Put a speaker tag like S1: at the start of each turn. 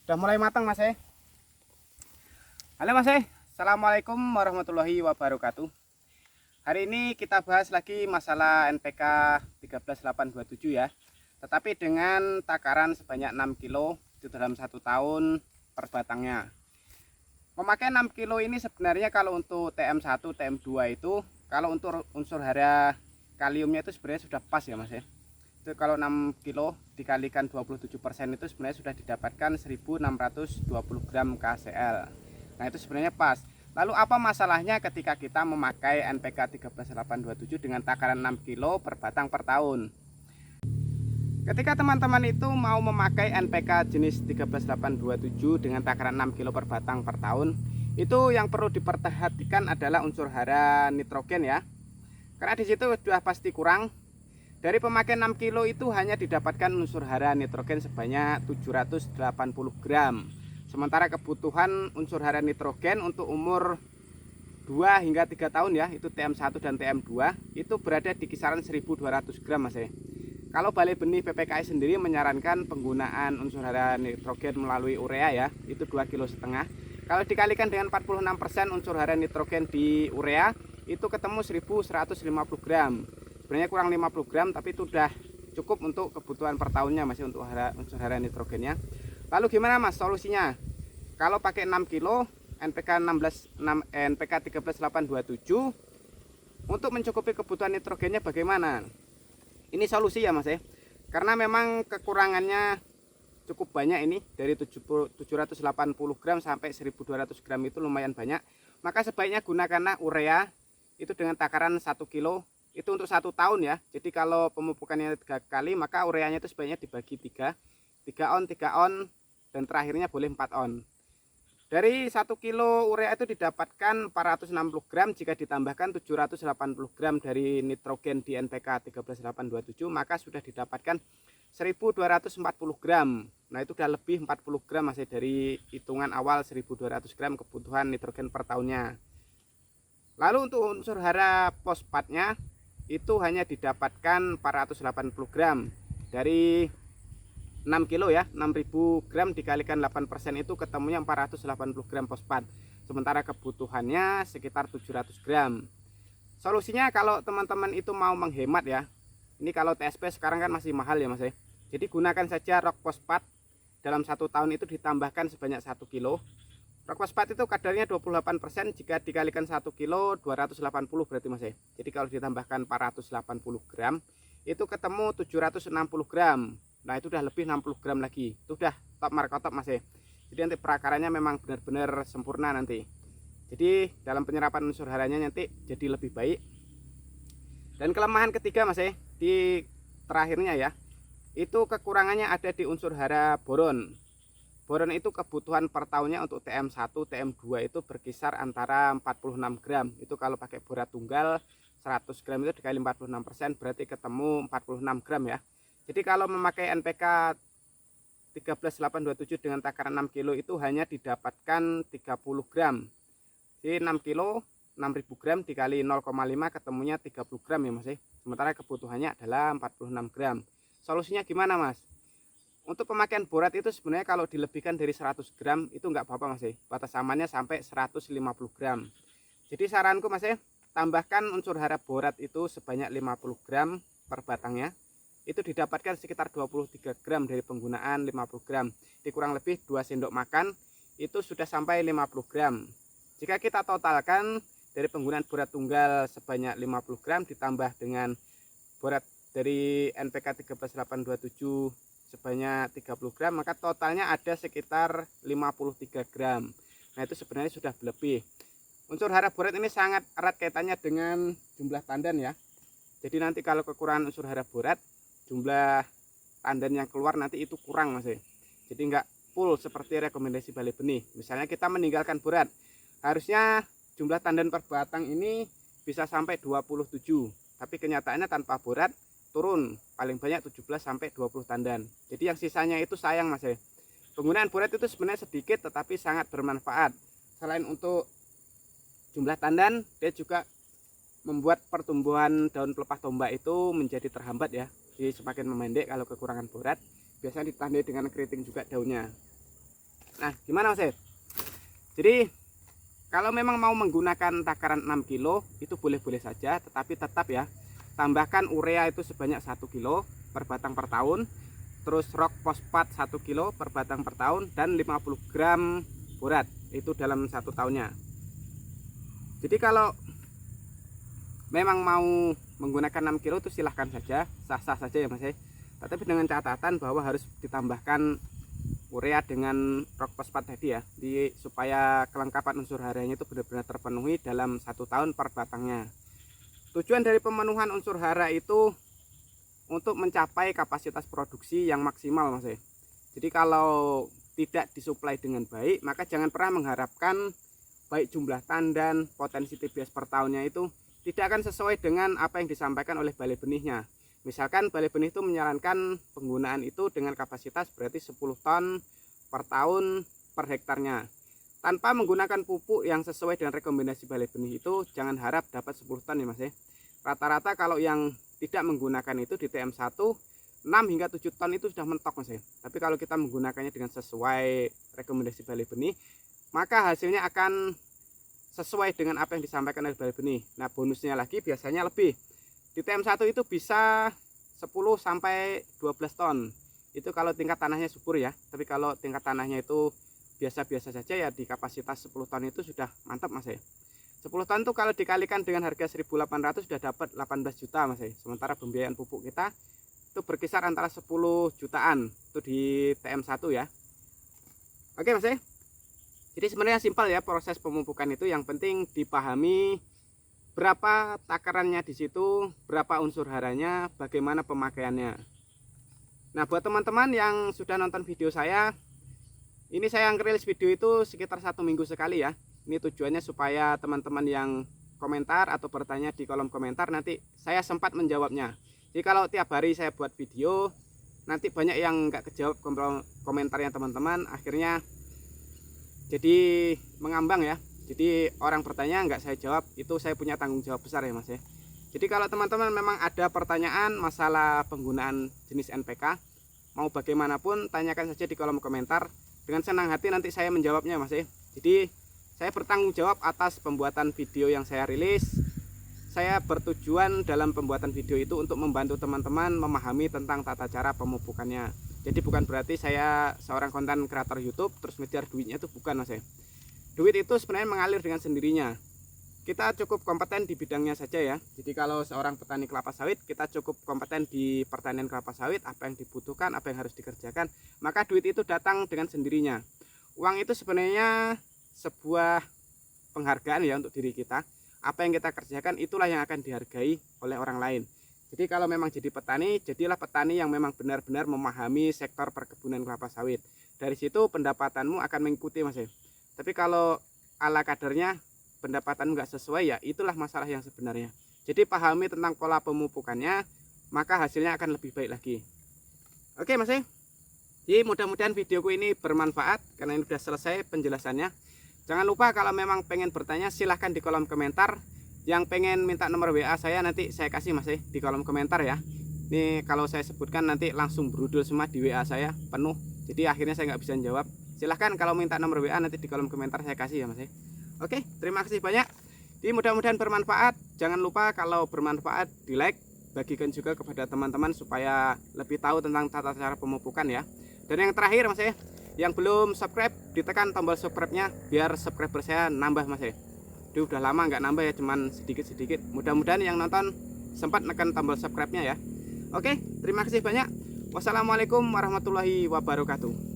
S1: Udah mulai matang Mas. Halo Mas. Assalamualaikum warahmatullahi wabarakatuh. Hari ini kita bahas lagi masalah NPK 13827 ya. Tetapi dengan takaran sebanyak 6 kilo itu dalam 1 tahun per batangnya. Memakai 6 kilo ini sebenarnya kalau untuk TM1, TM2 itu, kalau untuk unsur hara kaliumnya itu sebenarnya sudah pas ya Mas. Itu kalau 6 kilo dikalikan 27% itu sebenarnya sudah didapatkan 1620 gram KCl. Nah itu sebenarnya pas. Lalu apa masalahnya ketika kita memakai NPK 13827 dengan takaran 6 kilo per batang per tahun? Ketika teman-teman itu mau memakai NPK jenis 13827 dengan takaran 6 kilo per batang per tahun, itu yang perlu diperhatikan adalah unsur hara nitrogen ya. Karena di situ sudah pasti kurang. Dari pemakaian 6 kilo itu hanya didapatkan unsur hara nitrogen sebanyak 780 gram. Sementara kebutuhan unsur hara nitrogen untuk umur 2 hingga 3 tahun ya, itu TM1 dan TM2 itu berada di kisaran 1200 gram Mas. Kalau Balai Benih PPKI sendiri menyarankan penggunaan unsur hara nitrogen melalui urea ya, itu 2,5 kg. Kalau dikalikan dengan 46% unsur hara nitrogen di urea, itu ketemu 1150 gram. Sebenarnya kurang 50 gram tapi itu sudah cukup untuk kebutuhan per tahunnya masih untuk unsur hara nitrogennya. Lalu gimana Mas solusinya? Kalau pakai 6 kilo NPK 13827 untuk mencukupi kebutuhan nitrogennya bagaimana? Ini solusi ya Mas ya. Karena memang kekurangannya cukup banyak ini, dari 780 gram sampai 1200 gram itu lumayan banyak. Maka sebaiknya gunakanlah urea itu dengan takaran 1 kilo itu untuk 1 tahun ya. Jadi kalau pemupukannya 3 kali maka ureanya itu sebaiknya dibagi 3 on, 3 on, dan terakhirnya boleh 4 on. Dari 1 kilo urea itu didapatkan 460 gram. Jika ditambahkan 780 gram dari nitrogen di NPK 13827 maka sudah didapatkan 1240 gram. Nah itu sudah lebih 40 gram masih dari hitungan awal 1200 gram kebutuhan nitrogen per tahunnya. Lalu untuk unsur hara fosfatnya itu hanya didapatkan 480 gram dari 6 kilo ya, 6000 gram dikalikan 8% itu ketemunya 480 gram fosfat. Sementara kebutuhannya sekitar 700 gram. Solusinya kalau teman-teman itu mau menghemat ya, ini kalau TSP sekarang kan masih mahal ya Mas. Jadi gunakan saja rock fosfat dalam 1 tahun itu ditambahkan sebanyak 1 kilo. Rock fosfat itu kadarnya 28%, jika dikalikan 1 kilo 280 berarti Mas. Jadi kalau ditambahkan 480 gram itu ketemu 760 gram. Nah itu udah lebih 60 gram lagi. Itu udah top markotop Mas. Jadi nanti perakarannya memang benar-benar sempurna nanti. Jadi dalam penyerapan unsur haranya nanti jadi lebih baik. Dan kelemahan ketiga Mas di terakhirnya ya, itu kekurangannya ada di unsur hara boron. Boron itu kebutuhan per tahunnya untuk TM1, TM2 itu berkisar antara 46 gram. Itu kalau pakai borat tunggal 100 gram itu dikali 46% berarti ketemu 46 gram ya. Jadi kalau memakai NPK 13827 dengan takaran 6 kilo itu hanya didapatkan 30 gram. Jadi 6 kilo 6000 gram dikali 0,5 ketemunya 30 gram ya Mas. Sementara kebutuhannya adalah 46 gram. Solusinya gimana Mas? Untuk pemakaian borat itu sebenarnya kalau dilebihkan dari 100 gram itu enggak apa-apa Mas. Batas amannya sampai 150 gram. Jadi saranku Mas, tambahkan unsur hara borat itu sebanyak 50 gram per batangnya. Itu didapatkan sekitar 23 gram dari penggunaan 50 gram. Di kurang lebih 2 sendok makan itu sudah sampai 50 gram. Jika kita totalkan dari penggunaan borat tunggal sebanyak 50 gram ditambah dengan borat dari NPK 13827 sebanyak 30 gram maka totalnya ada sekitar 53 gram. Nah itu sebenarnya sudah lebih. Unsur hara borat ini sangat erat kaitannya dengan jumlah tandan ya. Jadi nanti kalau kekurangan unsur hara borat, jumlah tandan yang keluar nanti itu kurang Mas. Jadi enggak full seperti rekomendasi Balai Benih. Misalnya kita meninggalkan borat, harusnya jumlah tandan per batang ini bisa sampai 27. Tapi kenyataannya tanpa borat turun paling banyak 17 sampai 20 tandan. Jadi yang sisanya itu sayang Mas. Penggunaan borat itu sebenarnya sedikit tetapi sangat bermanfaat. Selain untuk jumlah tandan, dia juga membuat pertumbuhan daun pelepah tombak itu menjadi terhambat ya. Jadi semakin memendek kalau kekurangan borat. Biasanya ditandai dengan keriting juga daunnya. Nah, gimana Mas? Jadi kalau memang mau menggunakan takaran 6 kilo itu boleh-boleh saja, tetapi tetap ya tambahkan urea itu sebanyak 1 kilo per batang per tahun, terus rock fosfat 1 kilo per batang per tahun, dan 50 gram borat itu dalam 1 tahunnya. Jadi kalau memang mau menggunakan 6 kilo itu silahkan saja, sah-sah saja ya Mas. Tetapi dengan catatan bahwa harus ditambahkan urea dengan rock fosfat tadi ya, supaya kelengkapan unsur haranya itu benar-benar terpenuhi dalam 1 tahun per batangnya. Tujuan dari pemenuhan unsur hara itu untuk mencapai kapasitas produksi yang maksimal Mas. Jadi kalau tidak disuplai dengan baik, maka jangan pernah mengharapkan baik jumlah tandan, potensi TBS per tahunnya itu tidak akan sesuai dengan apa yang disampaikan oleh balai benihnya. Misalkan balai benih itu menyarankan penggunaan itu dengan kapasitas berarti 10 ton per tahun per hektarnya. Tanpa menggunakan pupuk yang sesuai dengan rekomendasi balai benih itu jangan harap dapat 10 ton ya Mas. Rata-rata kalau yang tidak menggunakan itu di TM1 6 hingga 7 ton itu sudah mentok Mas. Tapi kalau kita menggunakannya dengan sesuai rekomendasi balai benih, maka hasilnya akan sesuai dengan apa yang disampaikan oleh balai benih. Nah, bonusnya lagi biasanya lebih. Di TM1 itu bisa 10 sampai 12 ton. Itu kalau tingkat tanahnya subur ya. Tapi kalau tingkat tanahnya itu biasa-biasa saja ya, di kapasitas 10 ton itu sudah mantap Mas. 10 ton itu kalau dikalikan dengan harga 1.800 sudah dapat 18 juta Mas. Sementara pembiayaan pupuk kita itu berkisar antara 10 jutaan itu di TM1 ya. Oke Mas. Jadi sebenarnya simpel ya proses pemupukan itu, yang penting dipahami berapa takarannya di situ, berapa unsur haranya, bagaimana pemakaiannya. Nah, buat teman-teman yang sudah nonton video saya, ini saya ngerilis video itu sekitar 1 minggu sekali ya. Ini tujuannya supaya teman-teman yang komentar atau bertanya di kolom komentar nanti saya sempat menjawabnya. Jadi kalau tiap hari saya buat video, nanti banyak yang nggak kejawab komentarnya teman-teman, akhirnya jadi mengambang ya. Jadi orang bertanya nggak saya jawab, itu saya punya tanggung jawab besar ya Mas ya. Jadi kalau teman-teman memang ada pertanyaan masalah penggunaan jenis NPK, mau bagaimanapun tanyakan saja di kolom komentar. Dengan senang hati nanti saya menjawabnya Mas ya. Jadi saya bertanggung jawab atas pembuatan video yang saya rilis. Saya bertujuan dalam pembuatan video itu untuk membantu teman-teman memahami tentang tata cara pemupukannya. Jadi bukan berarti saya seorang konten kreator YouTube terus ngejar duitnya, itu bukan Mas ya. Duit itu sebenarnya mengalir dengan sendirinya. Kita cukup kompeten di bidangnya saja ya. Jadi kalau seorang petani kelapa sawit, kita cukup kompeten di pertanian kelapa sawit, apa yang dibutuhkan, apa yang harus dikerjakan, maka duit itu datang dengan sendirinya. Uang itu sebenarnya sebuah penghargaan ya untuk diri kita. Apa yang kita kerjakan itulah yang akan dihargai oleh orang lain. Jadi kalau memang jadi petani, jadilah petani yang memang benar-benar memahami sektor perkebunan kelapa sawit. Dari situ pendapatanmu akan mengikuti Mas ya. Tapi kalau ala kadarnya pendapatan nggak sesuai ya, itulah masalah yang sebenarnya. Jadi pahami tentang pola pemupukannya, maka hasilnya akan lebih baik lagi. Oke Mas. Jadi mudah-mudahan videoku ini bermanfaat, karena ini sudah selesai penjelasannya. Jangan lupa kalau memang pengen bertanya silahkan di kolom komentar. Yang pengen minta nomor WA saya nanti saya kasih Mas di kolom komentar ya. Ini kalau saya sebutkan nanti langsung berudul semua di WA saya penuh. Jadi akhirnya saya nggak bisa jawab. Silahkan kalau minta nomor WA nanti di kolom komentar saya kasih ya Mas. Oke, terima kasih banyak. Jadi mudah-mudahan bermanfaat. Jangan lupa kalau bermanfaat di like, bagikan juga kepada teman-teman supaya lebih tahu tentang tata cara pemupukan ya. Dan yang terakhir Mas, yang belum subscribe ditekan tombol subscribe-nya biar subscriber saya nambah Mas. Jadi udah lama nggak nambah ya, cuman sedikit-sedikit. Mudah-mudahan yang nonton sempat nekan tombol subscribe-nya ya. Oke, terima kasih banyak. Wassalamualaikum warahmatullahi wabarakatuh.